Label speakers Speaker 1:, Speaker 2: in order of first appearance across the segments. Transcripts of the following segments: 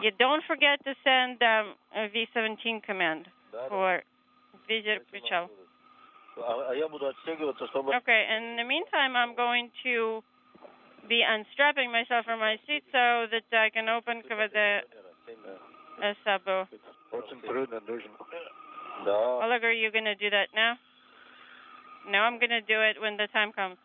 Speaker 1: You don't forget to send a V-17 command for visit причал. Okay, in the meantime, I'm going to be unstrapping myself from my seat so that I can open КВД САБО. Oleg, are you going to do that now? No, I'm going to do it when the time comes.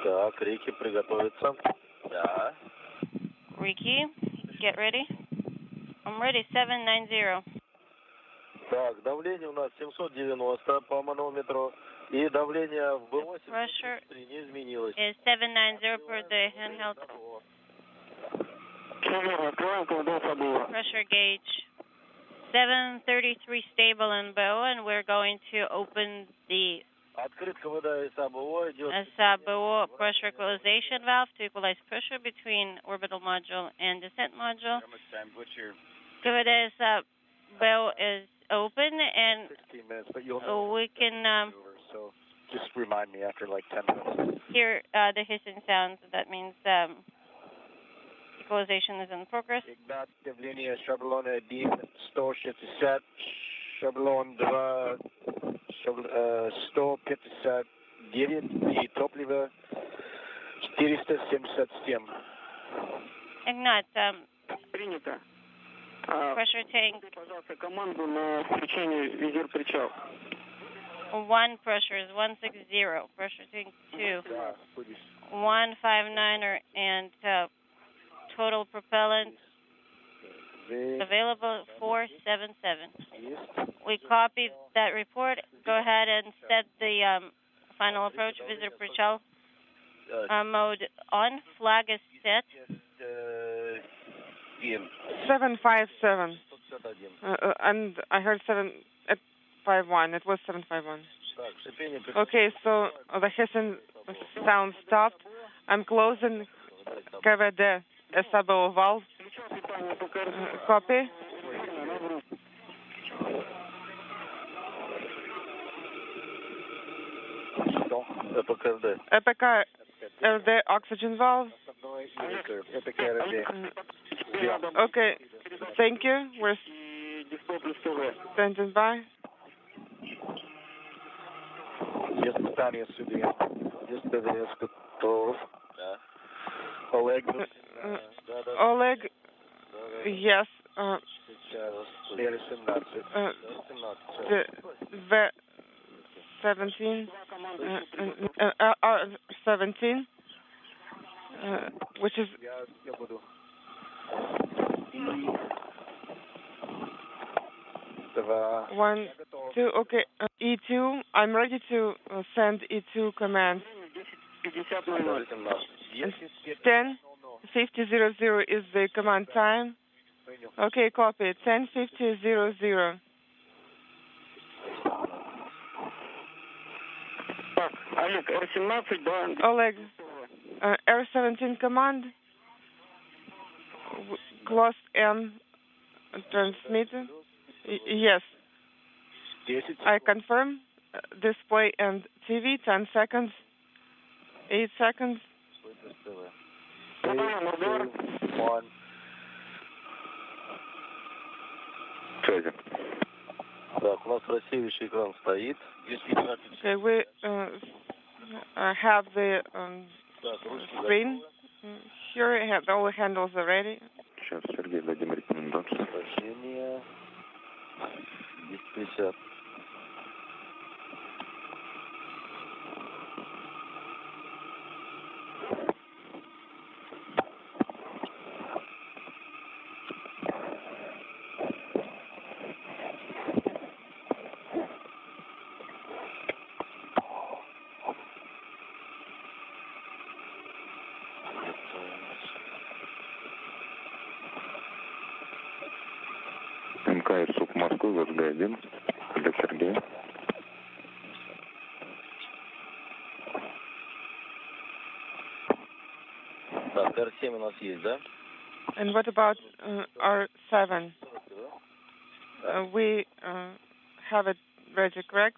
Speaker 2: Так, Рики, приготовиться. Да.
Speaker 1: Ricky, get ready. I'm ready, 790.
Speaker 2: Так, давление у нас 790 по манометру. И давление в B8 не изменилось.
Speaker 1: Is 790 for the handheld. Pressure gauge 733 stable in bow, and we're going to open the SABO pressure equalization valve to equalize pressure between orbital module and descent module. КВД SABO is open, and we can
Speaker 2: just remind me after like 10 minutes.
Speaker 1: Hear the hissing sounds. That means equalization is in progress.
Speaker 2: Игнат, давление шаблон 1, 160, шаблон 2, 159 и топливо 477.
Speaker 1: Ignat,
Speaker 3: Принято.
Speaker 1: Pressure tank.
Speaker 3: Пожалуйста, команду на включение визир-причал.
Speaker 1: 1 pressure is 160. Pressure tank 2. 159 and total propellant available 477. We copied that report. Go ahead and set the final approach. Visitor Prichal mode on. Flag is set.
Speaker 4: 757. And I heard 751. It was 751. Okay, so the hissing sound stopped. I'm closing КВД SABO valve. Copy. ЭПК РД oxygen valve. Okay, thank you. We're standing by.
Speaker 2: Испытание судья. Есть ДВС готов. Oleg.
Speaker 4: Oleg. Yes. V-17. 17. Which is. One, two, okay, E2, I'm ready to send E2 command. 10:50:00 is the command time. Okay, copy, 10:50:00. Oleg, R17 command, close M transmitter. Yes. I confirm. Display and TV, 10 seconds. 8 seconds.
Speaker 2: 3, 2, 1. Так, у нас рассеивающий экран стоит.
Speaker 4: Okay, we have the screen. Here we have all the handles already.
Speaker 2: Сейчас Сергей дадим рекомендацию. 1050.
Speaker 5: МКС СУП Москвы, ВСГ-1, Олег Сергей.
Speaker 2: Так, Р7 у нас есть, да?
Speaker 4: And what about R7? We have it ready, correct?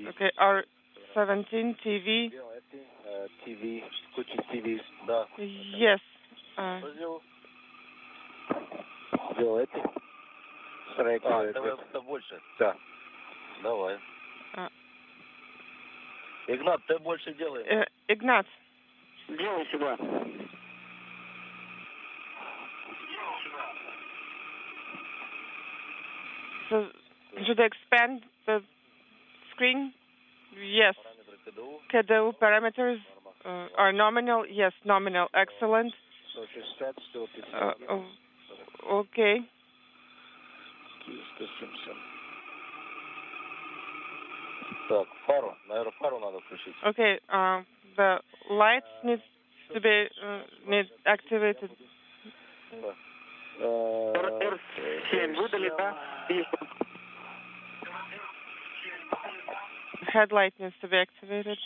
Speaker 4: Okay, R17 TV.
Speaker 2: TV, включить TV, да.
Speaker 4: Yes.
Speaker 2: Сделал эти. Это больше? Да. Давай. Игнат, ты больше делай.
Speaker 4: Игнат.
Speaker 3: Делай сюда.
Speaker 4: So, should I expand the screen? Yes. KDU parameters are nominal. Yes, nominal. Excellent. Okay.
Speaker 2: Так, фару. Наверное, фару надо включить.
Speaker 4: Okay. The lights need to be activated.
Speaker 3: R7 выдали, да?
Speaker 4: Headlight needs to be activated.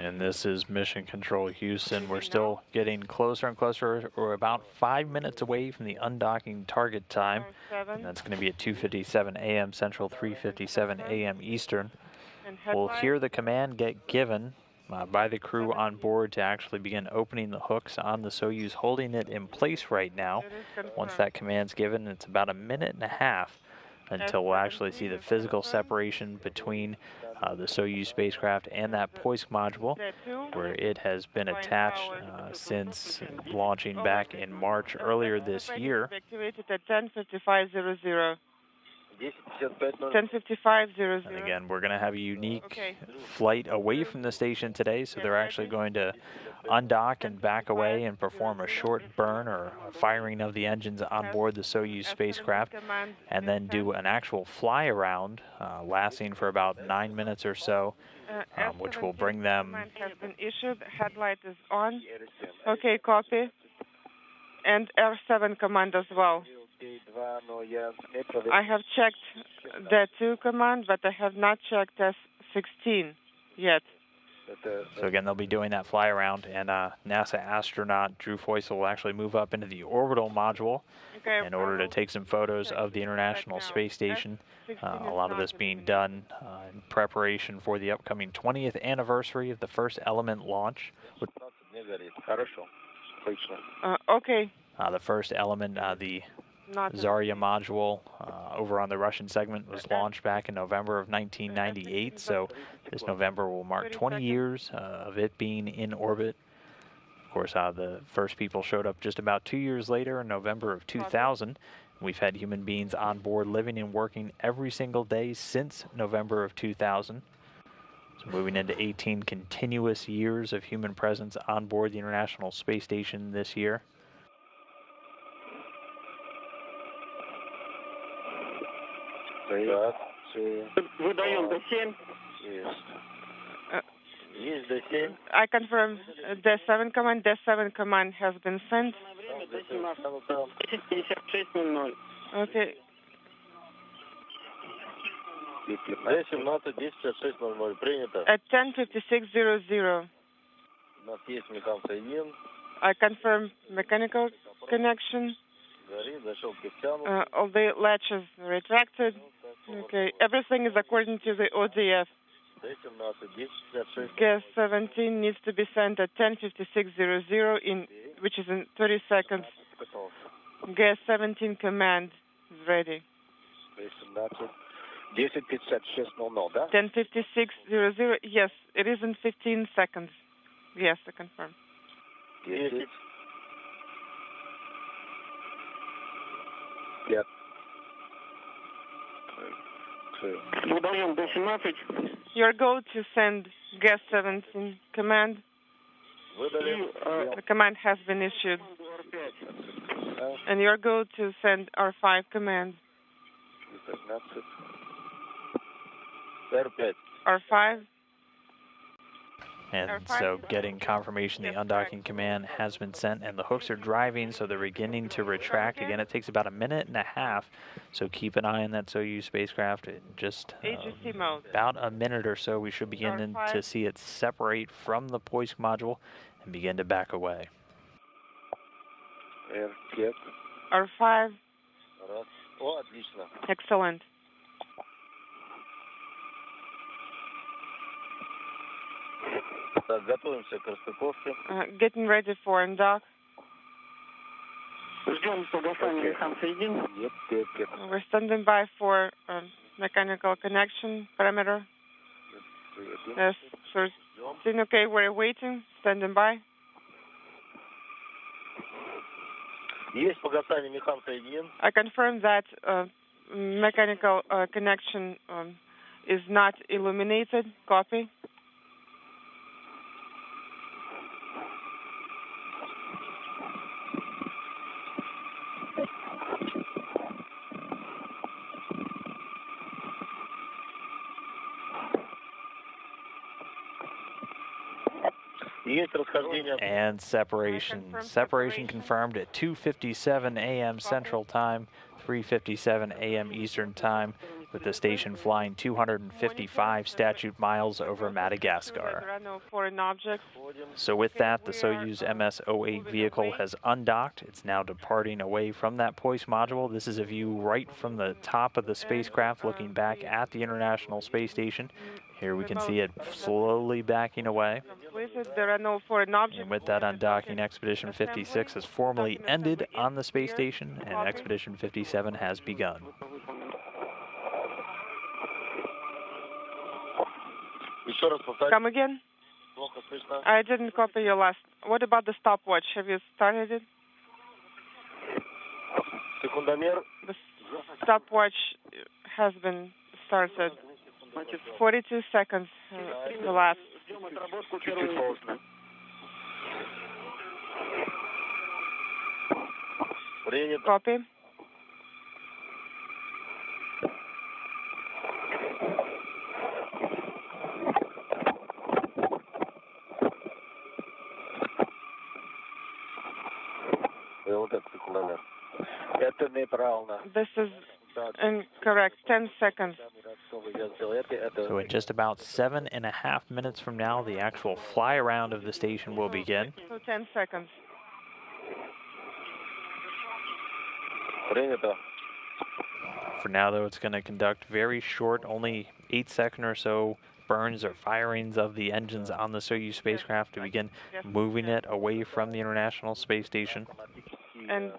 Speaker 6: And this is Mission Control Houston. We're still getting closer and closer. We're about 5 minutes away from the undocking target time. And that's going to be at 2:57 a.m. Central, 3:57 a.m. Eastern. We'll hear the command get given by the crew on board to actually begin opening the hooks on the Soyuz, holding it in place right now. Once that command's given, it's about a minute and a half until we'll actually see the physical separation between the Soyuz spacecraft and that Poisk module, where it has been attached since launching back in March earlier this year.
Speaker 4: Activated at 10:55:00. 10:55:00.
Speaker 6: And again, we're going to have a unique flight away from the station today, so they're actually going to undock and back away and perform a short burn or firing of the engines on board the Soyuz spacecraft, and then do an actual fly around lasting for about 9 minutes or so, which will bring them.
Speaker 4: Has been issued. Headlight is on. Okay, copy. And R7 command as well. I have checked the 2 command, but I have not checked S16 yet.
Speaker 6: So again, they'll be doing that fly around, and NASA astronaut Drew Feustel will actually move up into the orbital module in order to take some photos of the International Space Station. A lot of this being done in preparation for the upcoming 20th anniversary of the first Element launch.
Speaker 4: Okay.
Speaker 6: The first Element, the Zarya module over on the Russian segment, was launched back in November of 1998, so this November will mark 20 years of it being in orbit. Of course, the first people showed up just about 2 years later in November of 2000. We've had human beings on board living and working every single day since November of 2000. So moving into 18 continuous years of human presence on board the International Space Station this year.
Speaker 3: Выдаем до 7.
Speaker 2: Есть до 7.
Speaker 4: I confirm the 7 command. The 7 command has been sent.
Speaker 3: 10:56:00.
Speaker 4: Okay.
Speaker 2: D17, 10:56:00, принято.
Speaker 4: At 10:56:00.
Speaker 2: У нас есть механка 1.
Speaker 4: I confirm mechanical connection.
Speaker 2: Горит, защелки втянуты.
Speaker 4: All the latches retracted. Okay, everything is according to the ODF. Gas 17 needs to be sent at 10:56:00 which is in 30 seconds. Gas 17 command is ready.
Speaker 2: 10:56:00, да?
Speaker 4: 10:56:00. Yes, it is in 15 seconds. Yes, I confirm.
Speaker 2: 10. 5.
Speaker 3: Выдаем Д-17.
Speaker 4: Your go to send gas 17 command. The command has been issued. And your go to send R5 command. R5.
Speaker 6: And so getting confirmation the undocking command has been sent and the hooks are driving, so they're beginning to retract. Again, it takes about a minute and a half, so keep an eye on that Soyuz spacecraft. In just about a minute or so, we should begin to see it separate from the Poisk module and begin to back away.
Speaker 4: R5. Excellent. Getting ready for undock.
Speaker 3: Ждем погашения механсоедин.
Speaker 4: We're standing by for mechanical connection parameter. Yes, so it's okay, we're waiting, standing by. I confirm that mechanical connection is not illuminated. Copy.
Speaker 6: And separation. Separation confirmed at 2:57 a.m. Central Time, 3:57 a.m. Eastern Time, with the station flying 255 statute miles over Madagascar.
Speaker 4: There are no foreign objects.
Speaker 6: So with that, the Soyuz MS-08 vehicle has undocked. It's now departing away from that Poisk module. This is a view right from the top of the spacecraft looking back at the International Space Station. Here we can see it slowly backing away.
Speaker 4: There are no foreign objects.
Speaker 6: And with that undocking, Expedition 56 has formally ended on the space station, and Expedition 57 has begun.
Speaker 4: Come again? I didn't copy your last. What about the stopwatch? Have you started it? The stopwatch has been started. 42 seconds elapsed. Copy. This is incorrect. 10 seconds.
Speaker 6: So in just about 7.5 minutes from now, the actual fly around of the station will begin.
Speaker 4: So 10 seconds.
Speaker 6: For now, though, it's going to conduct very short, only 8-second or so burns or firings of the engines on the Soyuz spacecraft to begin moving it away from the International Space Station.
Speaker 4: And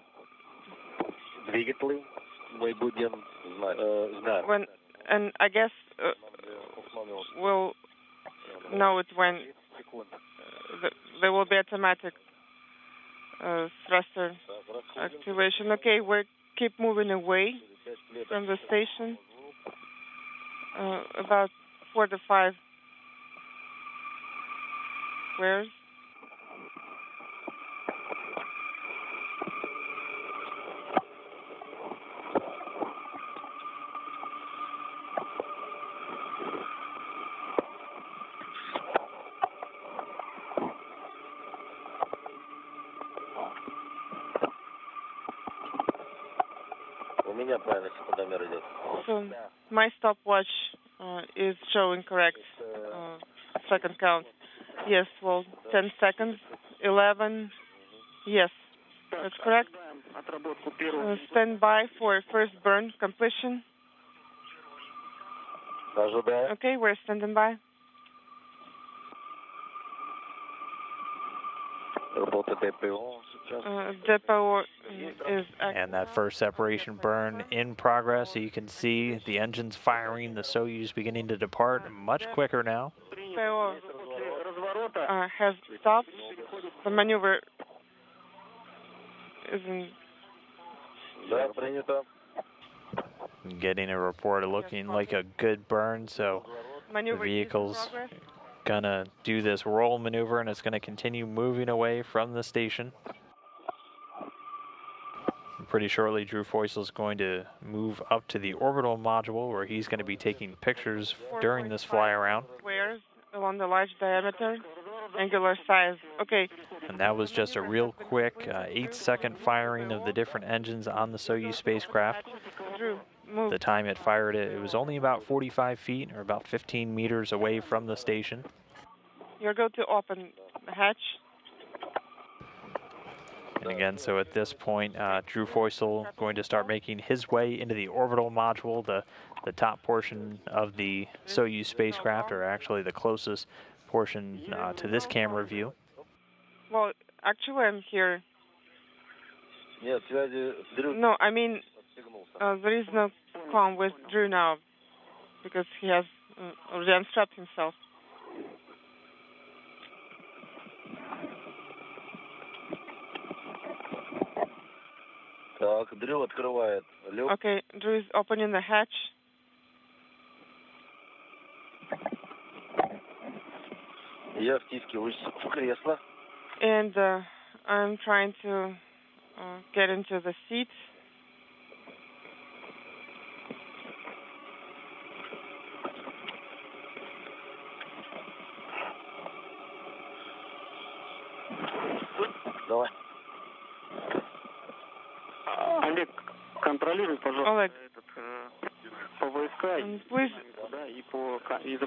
Speaker 4: I guess we'll know it when there will be automatic thruster activation. Okay, we keep moving away from the station. About 4 to 5 squares. So my stopwatch is showing correct second count. Yes, well, 10 seconds, 11. Yes, that's correct. Stand by for first burn completion. Okay, we're standing by. Depot is
Speaker 6: and that first separation burn in progress. So you can see the engines firing, the Soyuz beginning to depart much quicker now.
Speaker 4: Depot has stopped. The maneuver is in.
Speaker 6: Getting a report looking like a good burn, so the vehicle's gonna do this roll maneuver and it's gonna continue moving away from the station. Pretty shortly, Drew Feustel is going to move up to the orbital module where he's going to be taking pictures during this fly around.
Speaker 4: Squares along the large diameter, angular size. Okay.
Speaker 6: And that was just a real quick 8-second firing of the different engines on the Soyuz spacecraft.
Speaker 4: Drew, move.
Speaker 6: The time it fired it was only about 45 feet or about 15 meters away from the station.
Speaker 4: You're going to open the hatch.
Speaker 6: And again, so at this point, Drew Feustel going to start making his way into the orbital module, the top portion of the Soyuz spacecraft, or actually the closest portion to this camera view.
Speaker 4: Well, actually, I'm here. No, I mean, there is no comm with Drew now, because he has already unstrapped himself. Okay, Drew is opening the hatch. And I'm trying to get into the seat.
Speaker 3: Олег, контролируй, пожалуйста,
Speaker 4: Oleg, please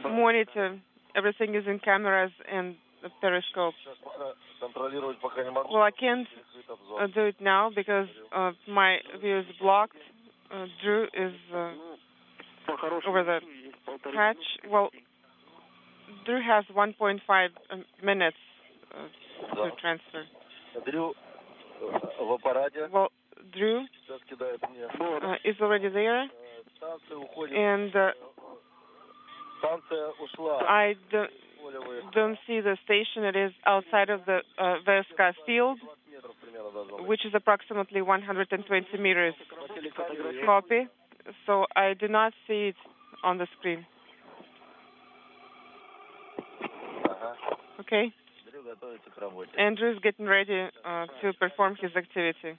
Speaker 4: monitor. Everything is in cameras and the periscope. Well, I can't do it now because my view is blocked. Drew is over the hatch. Well, Drew has 1.5 minutes to transfer. Well, Drew is already there, and I don't see the station. It is outside of the VSK field, which is approximately 120 meters. Copy. So I do not see it on the screen. Okay. Andrew is getting ready to perform his activity.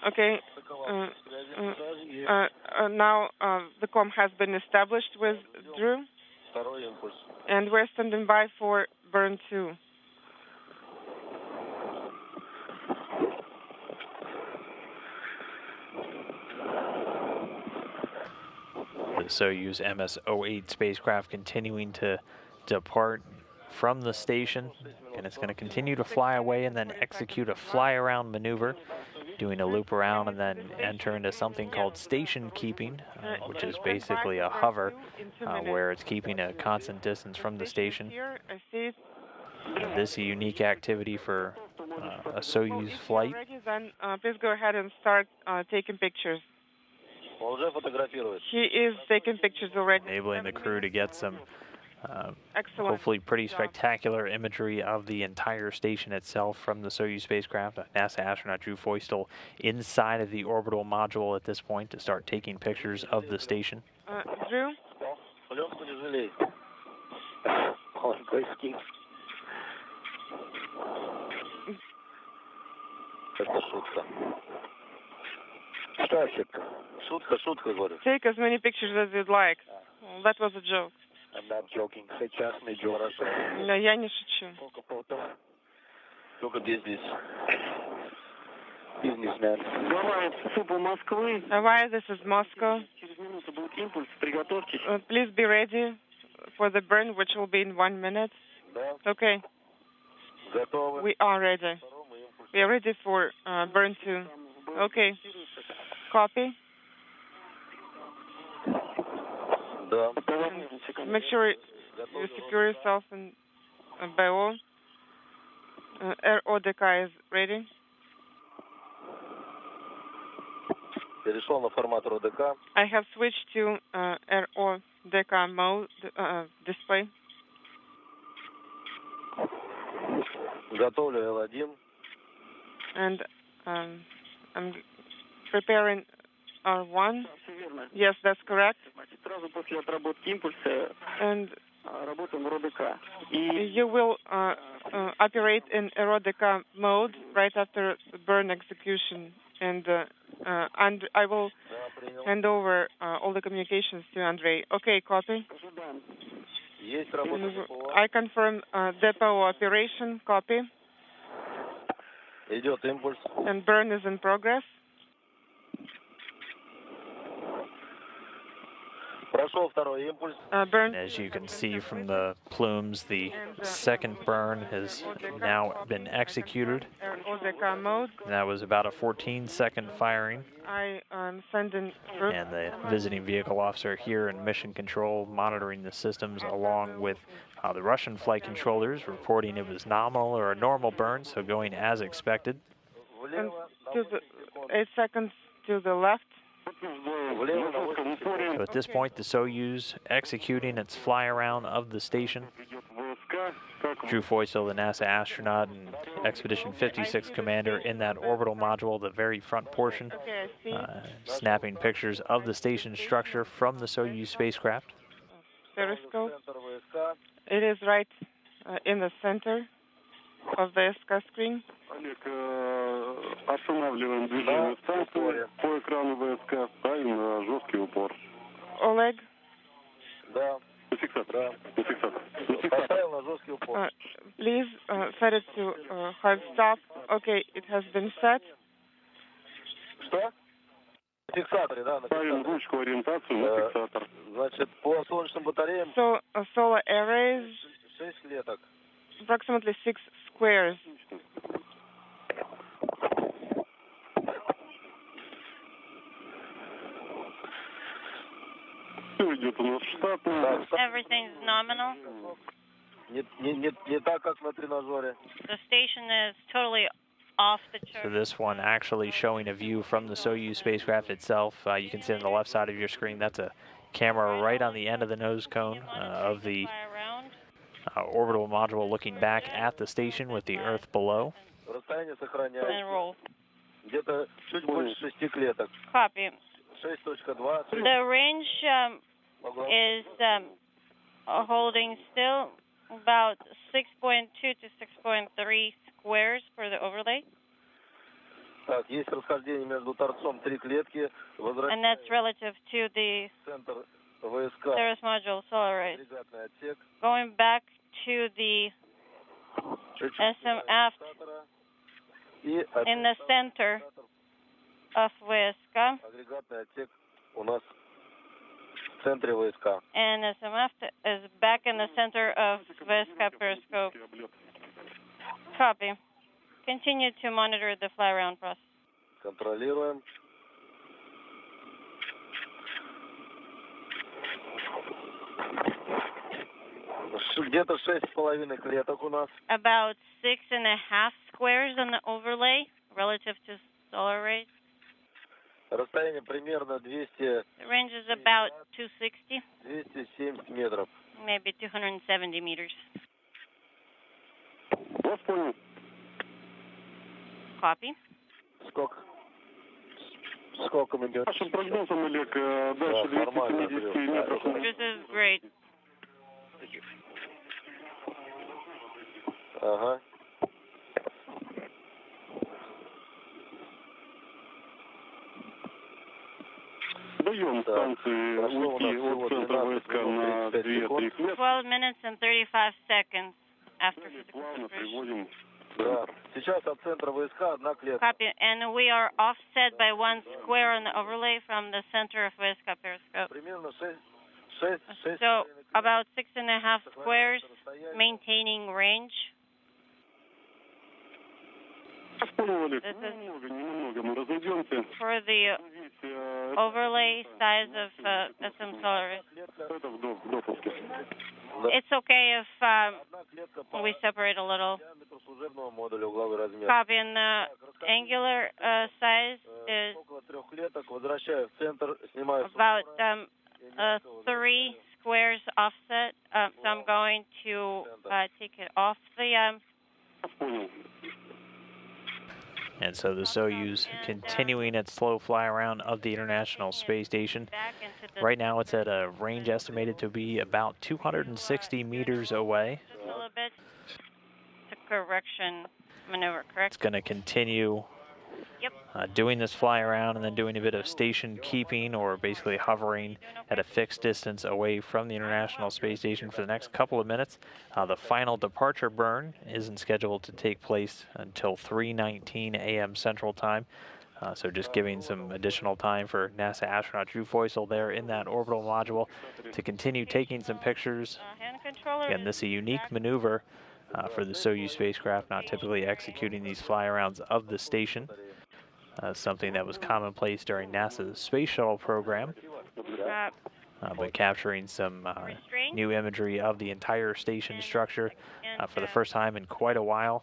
Speaker 4: Okay. Now the comm has been established with Drew, and we're standing by for burn 2.
Speaker 6: The Soyuz MS-08 spacecraft continuing to depart from the station, and it's going to continue to fly away and then execute a fly-around maneuver, doing a loop around and then enter into something called station keeping, which is basically a hover where it's keeping a constant distance from the station. This is a unique activity for a Soyuz flight.
Speaker 4: Then please go ahead and start taking pictures. He is taking pictures already.
Speaker 6: Enabling the crew to get some hopefully pretty spectacular imagery of the entire station itself from the Soyuz spacecraft. NASA astronaut Drew Feustel inside of the orbital module at this point to start taking pictures of the station.
Speaker 4: Drew? Take as many pictures as you'd like. Well, that was a joke.
Speaker 5: I'm not joking. Сейчас не joke.
Speaker 4: No, я не шучу.
Speaker 2: Только бизнес.
Speaker 5: Businessman.
Speaker 4: Why this is Moscow. Please be ready for the burn, which will be in 1 minute. Okay. We are ready. We are ready for burn 2. Okay. Copy. Make sure you secure yourself in BO. RODK is ready.
Speaker 2: Перешел на формат РОДК.
Speaker 4: I have switched to RO deca mode display.
Speaker 2: Готовлю L1.
Speaker 4: And I'm preparing R1. Yes, that's correct. And you will operate in Erodeca mode right after burn execution, and I will hand over all the communications to Andrei. Okay, copy. I confirm depot operation. Copy.
Speaker 2: Идет импульс.
Speaker 4: And burn is in progress.
Speaker 2: Прошел второй импульс.
Speaker 4: Burn.
Speaker 6: As you can see from the plumes, the second burn has now been executed. That was about a 14-second firing.
Speaker 4: I am sending troops.
Speaker 6: And the visiting vehicle officer here in mission control monitoring the systems, along with the Russian flight controllers, reporting it was nominal or a normal burn, so going as expected.
Speaker 4: And 8 seconds to the left.
Speaker 6: So at this point, the Soyuz executing its fly around of the station. Drew Feustel, the NASA astronaut and Expedition 56 commander in that orbital module, the very front portion, snapping pictures of the station structure from the Soyuz spacecraft.
Speaker 4: Periscope. It is right in the center of the SK screen.
Speaker 3: Останавливаем движение станции. По экрану ВСК ставим на жесткий упор.
Speaker 4: Oleg?
Speaker 2: Да.
Speaker 3: Фиксатор. Фиксатор.
Speaker 2: Поставил на жесткий упор.
Speaker 4: Please set it to hard stop. Okay, it has been set.
Speaker 2: Что? Фиксаторе, да.
Speaker 3: Ставим ручку ориентацию на фиксатор.
Speaker 2: Значит, по солнечным батареям.
Speaker 4: So, solar arrays.
Speaker 2: 6 клеток.
Speaker 4: Approximately 6 squares.
Speaker 1: Everything's nominal.
Speaker 2: Не так, как на тренажере.
Speaker 1: The station is totally off the chart.
Speaker 6: So this one actually showing a view from the Soyuz spacecraft itself. You can see on the left side of your screen, that's a camera right on the end of the nose cone of the orbital module looking back at the station with the Earth below.
Speaker 1: And roll.
Speaker 2: Где-то чуть больше 6 клеток.
Speaker 1: Copy.
Speaker 2: 6.2.
Speaker 1: The range is holding still about 6.2 to 6.3 squares for the overlay.
Speaker 2: Так, есть расхождение между торцом 3 клетки.
Speaker 1: And that's relative to the
Speaker 2: Центр ВСК.
Speaker 1: Cirrus module solar array.
Speaker 2: Агрегатный отсек.
Speaker 1: Going back to the SMF in the center of ВСК.
Speaker 2: Агрегатный отсек у нас в центре ВСК.
Speaker 1: And SMF is back in the center of ВСК periscope. Copy. Continue to monitor the fly-around process.
Speaker 2: Контролируем. Где-то 6,5 клеток у нас.
Speaker 1: About 6.5 squares on the overlay relative to solar arrays.
Speaker 2: Расстояние примерно 200.
Speaker 1: The range is about 260.
Speaker 2: 270 метров.
Speaker 1: Maybe 270 meters. Copy.
Speaker 2: Сколько мы идем?
Speaker 3: Нашим прогнозом, Олег, дальше 270 метров.
Speaker 1: This is great.
Speaker 2: Ага.
Speaker 3: Даем станции уйти от центра ВСК на 2-3 клетки.
Speaker 1: 12 minutes and 35 seconds after physical
Speaker 3: Плавно
Speaker 1: separation.
Speaker 3: приводим.
Speaker 2: Да. Сейчас от центра ВСК 1 клетка.
Speaker 1: Copy. And we are offset by 1 square on the overlay from the center of ВСК periscope.
Speaker 2: Примерно 6.
Speaker 1: So about 6.5 squares, maintaining range. This is for the overlay size of SM Solar. It's okay if we separate a little. Copy. And the angular size is about 3 squares offset, so I'm going to take it off the...
Speaker 6: And so the Soyuz continuing its slow fly around of the International Space Station. Right now it's at a range estimated to be about 260 meters away.
Speaker 1: Just a little bit. It's a correction maneuver, correct?
Speaker 6: It's going to continue doing this fly around and then doing a bit of station keeping, or basically hovering at a fixed distance away from the International Space Station for the next couple of minutes. The final departure burn isn't scheduled to take place until 3:19 a.m. Central Time. So just giving some additional time for NASA astronaut Drew Feustel there in that orbital module to continue taking some pictures. Again, this is a unique maneuver for the Soyuz spacecraft, not typically executing these fly-arounds of the station. Something that was commonplace during NASA's space shuttle program, but capturing some new imagery of the entire station structure for the first time in quite a while.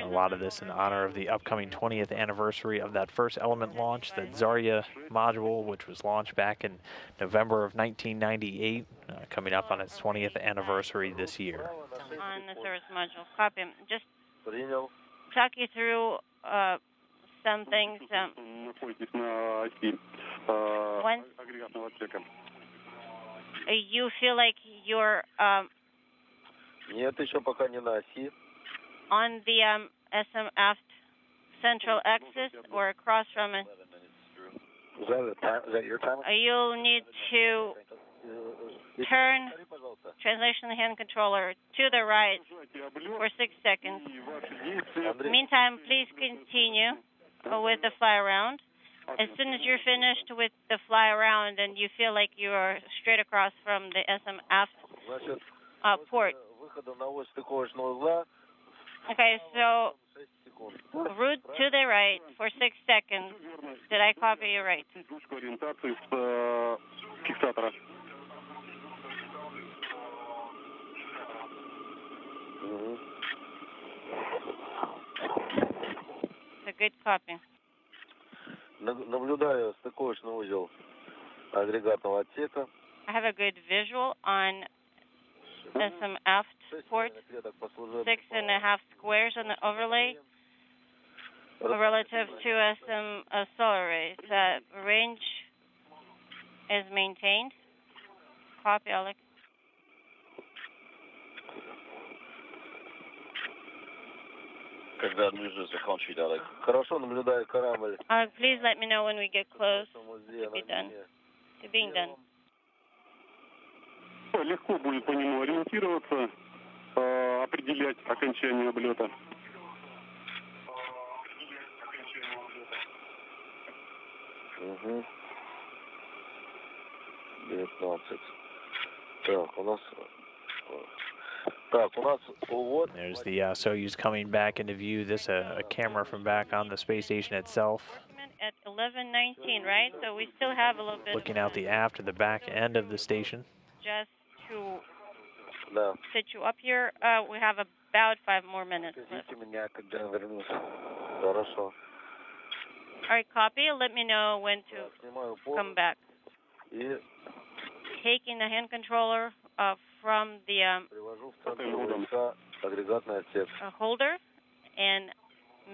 Speaker 6: A lot of this in honor of the upcoming 20th anniversary of that first element launch, the Zarya module, which was launched back in November of 1998, coming up on its 20th anniversary this year.
Speaker 1: On the service module, copy. Just talk you through some things. When you feel like you're on the SM aft central axis or across from it,
Speaker 2: Is that your time?
Speaker 1: you'll need to turn translation hand controller to the right for 6 seconds. Meantime, please continue with the fly around. As soon as you're finished with the fly around and you feel like you are straight across from the SM aft port. Okay, so route to the right for 6 seconds. Did I copy you right? It's a good copy.
Speaker 2: Наблюдаю стыковочный узел агрегатного отсека.
Speaker 1: I have a good visual on SM aft port, 6.5 squares on the overlay relative to SM solar rays. Range is maintained. Copy, Oleg.
Speaker 2: Когда ниже закончить, Олег. Хорошо, наблюдаю корабль.
Speaker 1: Please let me know when we get close to be done. To being done.
Speaker 3: Легко будет по нему ориентироваться, определять окончание облета.
Speaker 2: Угу. 19. Так, у нас...
Speaker 6: There's the Soyuz coming back into view. This a camera from back on the space station itself.
Speaker 1: At 11:19, right? So we still have a little bit.
Speaker 6: Looking out the aft or the back end of the station.
Speaker 1: Just to set you up here, we have about 5 more minutes left. All right, copy. Let me know when to come back. Taking the hand controller from the holder and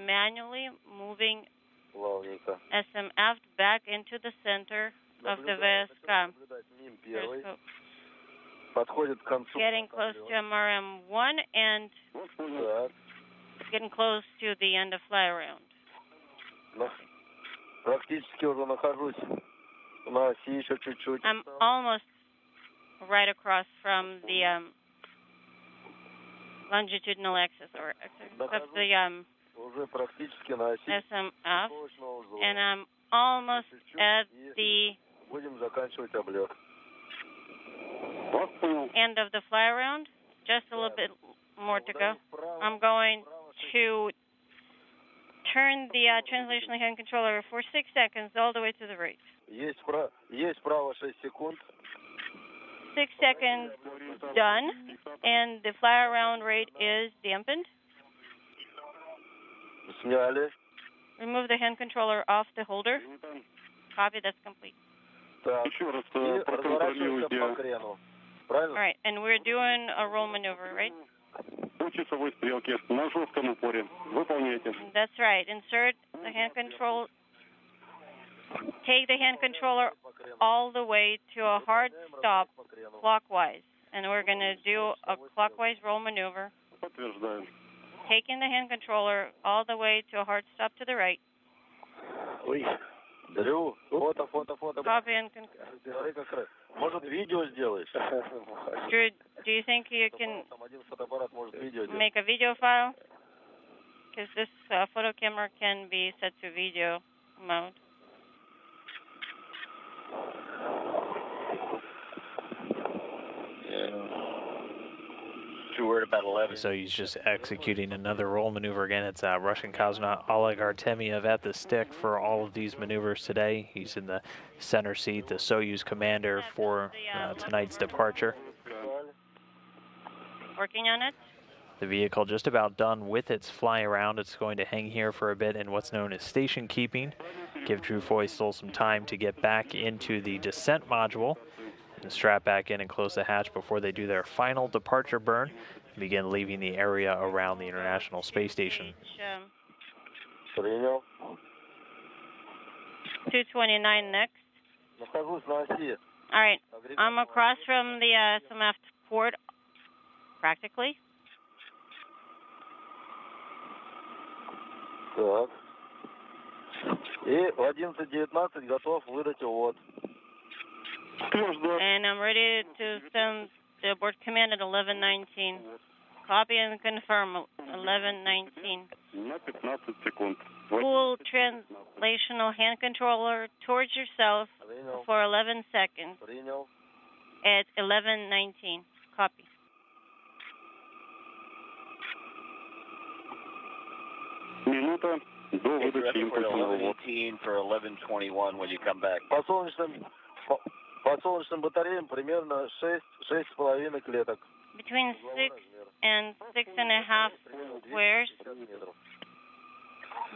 Speaker 1: manually moving SM aft back into the center of the VSK. Getting close to MRM-1 and getting close to the end of fly around. I'm almost right across from the longitudinal axis or axis of the SMF, and I'm almost at the end of the fly around. Just a little bit more to go. I'm going to turn the translational hand controller for 6 seconds all the way to the right. 6 seconds done, and the fly around rate is dampened. Remove the hand controller off the holder. Copy, that's complete.
Speaker 3: Еще раз проконтролируйте.
Speaker 1: All right, and we're doing a roll maneuver, right?
Speaker 3: По часовой стрелке на жестком упоре. Выполняйте.
Speaker 1: That's right. Insert the hand control. Take the hand controller all the way to a hard stop clockwise. And we're going to do a clockwise roll maneuver.
Speaker 3: Подтверждаю.
Speaker 1: Taking the hand controller all the way to a hard stop to the right.
Speaker 2: Дрю, фото.
Speaker 1: Copy and confirm.
Speaker 2: Может, видео сделаешь?
Speaker 1: Drew, do you think you can make a video file? Because this photo camera can be set to video mode.
Speaker 6: So he's just executing another roll maneuver again. It's Russian cosmonaut Oleg Artemjew at the stick for all of these maneuvers today. He's in the center seat, the Soyuz commander for tonight's departure.
Speaker 1: Working on it.
Speaker 6: The vehicle just about done with its fly around. It's going to hang here for a bit in what's known as station keeping. Give Drew Feustel some time to get back into the descent module and strap back in and close the hatch before they do their final departure burn and begin leaving the area around the International Space Station.
Speaker 1: 229 next.
Speaker 2: Нахожусь на оси.
Speaker 1: All right, I'm across from the SMF port, practically.
Speaker 2: Так. И в 11:19 готов выдать увод.
Speaker 1: And I'm ready to send the abort command at 11:19. Copy and confirm 11:19.
Speaker 3: На 15 секунд.
Speaker 1: Pull translational hand controller towards yourself for 11 seconds
Speaker 2: Принял.
Speaker 1: at 11:19. Copy.
Speaker 3: Минута до выдачи импульсного ввода.
Speaker 5: For 11:21 when you come back.
Speaker 2: По солнечным батареям примерно 6,5 клеток.
Speaker 1: Between 6 and 6.5 squares,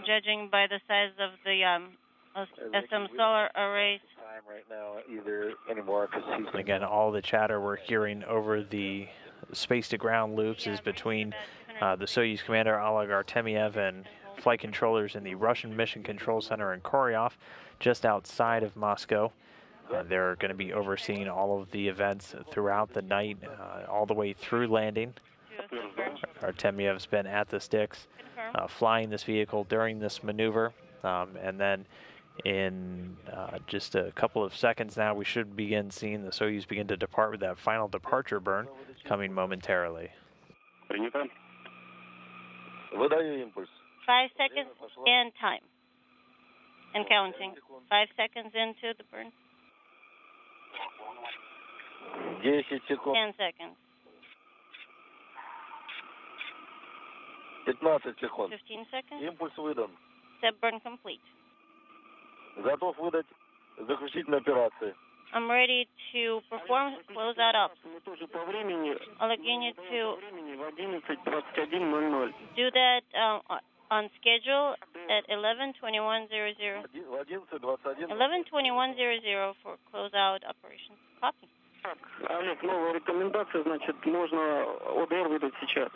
Speaker 1: judging by the size of the SM solar arrays.
Speaker 5: Time right now either anymore because he's
Speaker 6: Again, all the chatter we're hearing over the space-to-ground loops is between the Soyuz commander Oleg Artemjew and flight controllers in the Russian Mission Control Center in Koryov, just outside of Moscow. They're going to be overseeing all of the events throughout the night, all the way through landing. Artemyev's been at the sticks, flying this vehicle during this maneuver, and then in just a couple of seconds now, we should begin seeing the Soyuz begin to depart with that final departure burn coming momentarily.
Speaker 2: Выдаю импульс.
Speaker 1: 5 seconds and time. And counting. 5 seconds into the burn.
Speaker 2: 10 секунд.
Speaker 1: 10 seconds.
Speaker 2: 15 секунд.
Speaker 1: 15 seconds.
Speaker 2: Импульс выдан.
Speaker 1: Step burn complete.
Speaker 2: Готов выдать заключительные операции.
Speaker 1: I'm ready to perform closeout up. Oleg, you need to do that on schedule at 11:21:00. 11:21:00 for closeout operations. Copy.
Speaker 3: Олег, новая рекомендация, значит, можно ОДР выдать сейчас.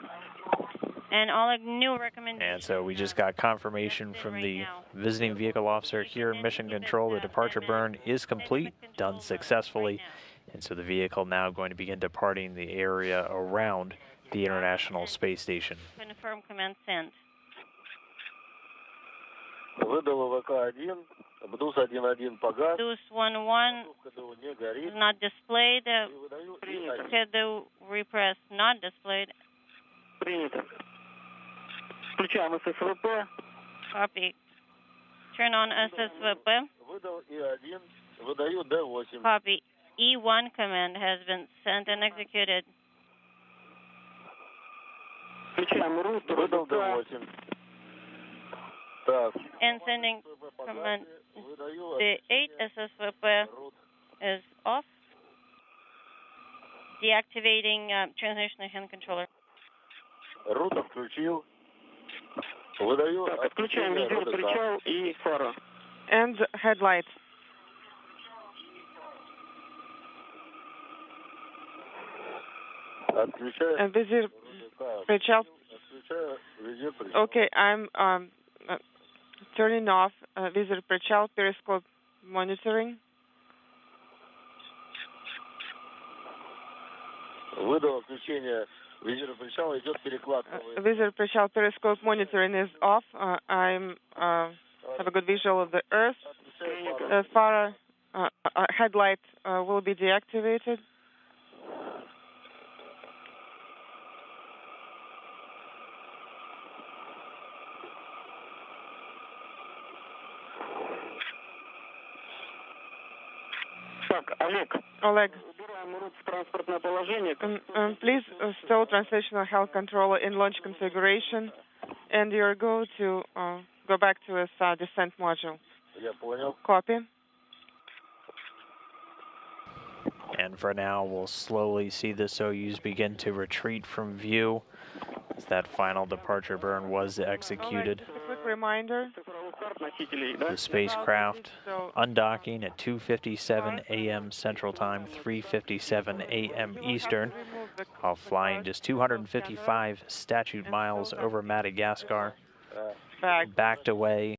Speaker 1: And Oleg, new recommendation.
Speaker 6: And so we just got confirmation from the visiting vehicle officer here in Mission Control. The departure burn is complete, done successfully. And so the vehicle now going to begin departing the area around the International Space Station.
Speaker 1: Confirm command sent.
Speaker 2: Выдал ВК-1, БДУС 1.1 погас.
Speaker 1: БДУС 1.1 is not displayed. Schedule repress not displayed.
Speaker 3: Принято. Включаем ССВП.
Speaker 1: Copy. Turn on SSVP.
Speaker 2: Выдал И1, выдаю Д8.
Speaker 1: Copy. E1 command has been sent and executed.
Speaker 3: Включаем рут.
Speaker 2: Выдал Д8. Так.
Speaker 1: And sending command D8 SSVP is off. Deactivating transmission hand controller.
Speaker 2: Рут включил. Выдаю.
Speaker 3: Включаем видео, причал и фара.
Speaker 4: And headlights. Визир причал. Okay, I'm turning off визир причал, periscope monitoring. Визир причал, periscope monitoring is off. I'm have a good visual of the Earth. The far headlight will be deactivated. Oleg, please stow translational health controller in launch configuration, and you're go back to its descent module. Copy.
Speaker 6: And for now, we'll slowly see the Soyuz begin to retreat from view as that final departure burn was executed.
Speaker 4: Just a quick reminder.
Speaker 6: The spacecraft undocking at 2:57 a.m. Central Time, 3:57 a.m. Eastern, while flying just 255 statute miles over Madagascar, backed away